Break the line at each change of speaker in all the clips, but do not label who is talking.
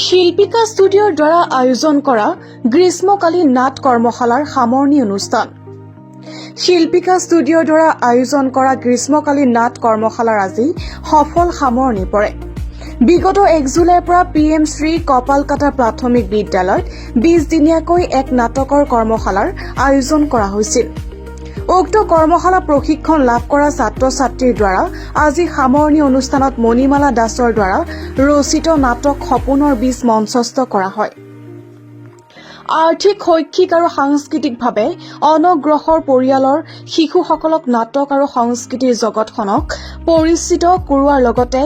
শিল্পিকা ষ্টুডিঅ'ৰ দ্বাৰা আয়োজন কৰা গ্ৰীষ্মকালীন নাট কৰ্মশালাৰ সামৰণি অনুষ্ঠান। শিল্পিকা ষ্টুডিঅ'ৰ দ্বাৰা আয়োজন কৰা গ্ৰীষ্মকালীন নাট কৰ্মশালাৰ আজি সফল সামৰণি পৰে। বিগত 1 জুলাইৰ পৰা PM শ্ৰী কপালকাটা প্ৰাথমিক বিদ্যালয়ত 20 দিনীয়াকৈ এক নাটকৰ কৰ্মশালাৰ আয়োজন কৰা হৈছিল। উক্ত কৰ্মশালা প্ৰশিক্ষণ লাভ কৰা ছাত্ৰ-ছাত্ৰীৰ দ্বাৰা আজি সামৰণি অনুষ্ঠানত মণিমালা দাসৰ দ্বাৰা ৰচিত নাটক সপোনৰ বীজ মঞ্চস্থ কৰা হয়। আৰ্থিক, শৈক্ষিক আৰু সাংস্কৃতিকভাৱে অনগ্ৰসৰ পৰিয়ালৰ শিশুসকলক নাটক আৰু সংস্কৃতিৰ জগতখনক পৰিচিত কৰোৱাৰ লগতে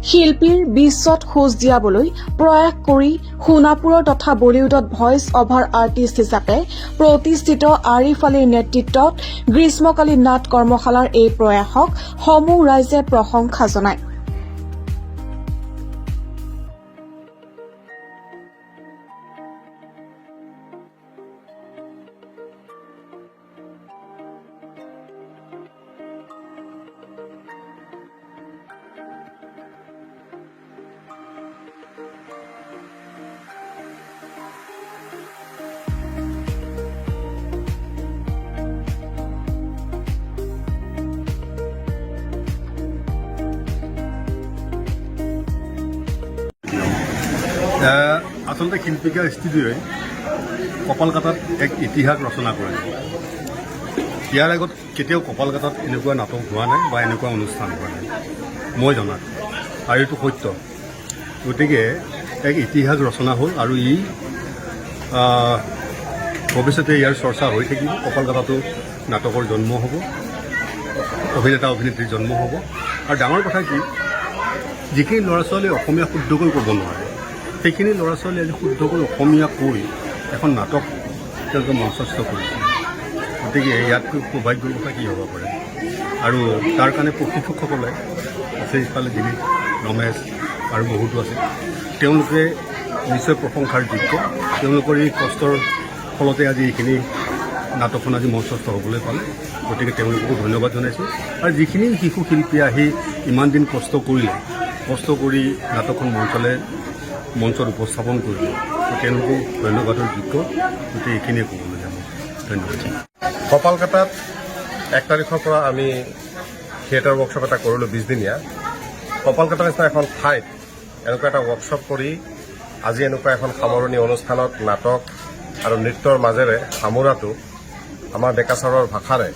শিল্পীৰ বিশ্বত খোজ দিয়াবলৈ প্ৰয়াস কৰি সোণাপুৰৰ তথা বলিউডত ভইচ অভাৰ আৰ্টিষ্ট হিচাপে প্ৰতিষ্ঠিত আৰিফ আলীৰ নেতৃত্বত গ্ৰীষ্মকালীন নাট কৰ্মশালাৰ এই প্ৰয়াসক সমূহ ৰাইজে প্ৰশংসা জনায়।
আচলতে শিল্পিকা ষ্টুডিঅ'ই কপালকাটাত এক ইতিহাস ৰচনা কৰে। ইয়াৰ আগত কেতিয়াও কপালকাটাত এনেকুৱা নাটক হোৱা নাই বা এনেকুৱা অনুষ্ঠান হোৱা নাই মই জনাত, আৰু এইটো সত্য। গতিকে এক ইতিহাস ৰচনা হ'ল আৰু ই ভৱিষ্যতে ইয়াৰ চৰ্চা হৈ থাকিব। কপালকাটাতো নাটকৰ জন্ম হ'ব, অভিনেতা অভিনেত্ৰীৰ জন্ম হ'ব। আৰু ডাঙৰ কথা কি, যিখিনি ল'ৰা ছোৱালীয়ে অসমীয়া শুদ্ধকৈ ক'ব নোৱাৰে সেইখিনি ল'ৰা ছোৱালীয়ে আজি শুদ্ধকৈ অসমীয়া কৈ এখন নাটক তেওঁলোকে মঞ্চস্থ কৰিছে। গতিকে ইয়াতকৈ সৌভাগ্যৰ কথা কি হ'ব পাৰে। আৰু তাৰ কাৰণে প্ৰশিক্ষকসকলে আছে, ইফালে দিলীপ, ৰমেশ আৰু বহুতো আছে, তেওঁলোকে নিশ্চয় প্ৰশংসাৰ যোগ্য। তেওঁলোকৰ এই কষ্টৰ ফলতে আজি এইখিনি নাটকখন আজি মঞ্চস্থ হ'বলৈ পালে। গতিকে তেওঁলোককো ধন্যবাদ জনাইছোঁ। আৰু যিখিনি শিশু শিল্পী আহি ইমান দিন কষ্ট কৰিলে, কষ্ট কৰি নাটকখন মঞ্চত উপস্থাপন কৰিলে, তেওঁলোকো ধন্যবাদৰ যোগ্য। গতিকে এইখিনিয়ে ক'বলৈ যাব। ধন্যবাদ।
কপালকাটাত 1 তাৰিখৰ পৰা আমি থিয়েটাৰ ৱৰ্কশ্বপ এটা কৰিলোঁ 20 দিনীয়া। কপালকাটাৰ নিচিনা এখন ঠাইত এনেকুৱা এটা ৱৰ্কশ্বপ কৰি আজি এনেকুৱা এখন সামৰণি অনুষ্ঠানত নাটক আৰু নৃত্যৰ মাজেৰে সামৰাটো আমাৰ ডেকাচাৰৰ ভাষাৰে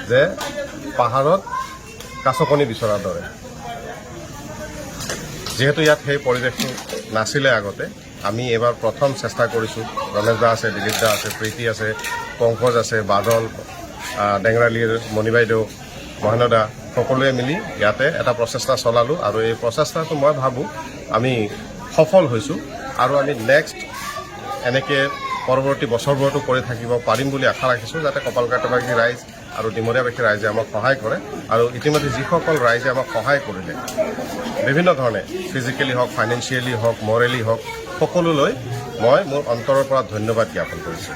যে পাহাৰত কাছকণী বিচৰাৰ দৰে। যিহেতু ইয়াত সেই পৰিৱেশটো নাছিলে আগতে, আমি এবাৰ প্ৰথম চেষ্টা কৰিছোঁ। ৰমেশ দা আছে, দিলীপ দা আছে, প্ৰীতি আছে, পংকজ আছে, বাদল, ডেংৰালীৰ মণি বাইদেউ, মহেন্দ্ৰ দা, সকলোৱে মিলি ইয়াতে এটা প্ৰচেষ্টা চলালোঁ। আৰু এই প্ৰচেষ্টাটো মই ভাবোঁ আমি সফল হৈছোঁ। আৰু আমি নেক্সট এনেকৈ পৰৱৰ্তী বছৰবোৰতো কৰি থাকিব পাৰিম বুলি আশা ৰাখিছোঁ, যাতে কপালকাটাবাসী ৰাইজ আৰু ডিমৰীয়াবাসী ৰাইজে আমাক সহায় কৰে। আৰু ইতিমধ্যে যিসকল ৰাইজে আমাক সহায় কৰিলে বিভিন্ন ধৰণে, ফিজিকেলি হওক, ফাইনেন্সিয়েলি হওক, মৰেলি হওক, সকলোলৈ মই মোৰ অন্তৰৰ পৰা ধন্যবাদ জ্ঞাপন কৰিছোঁ।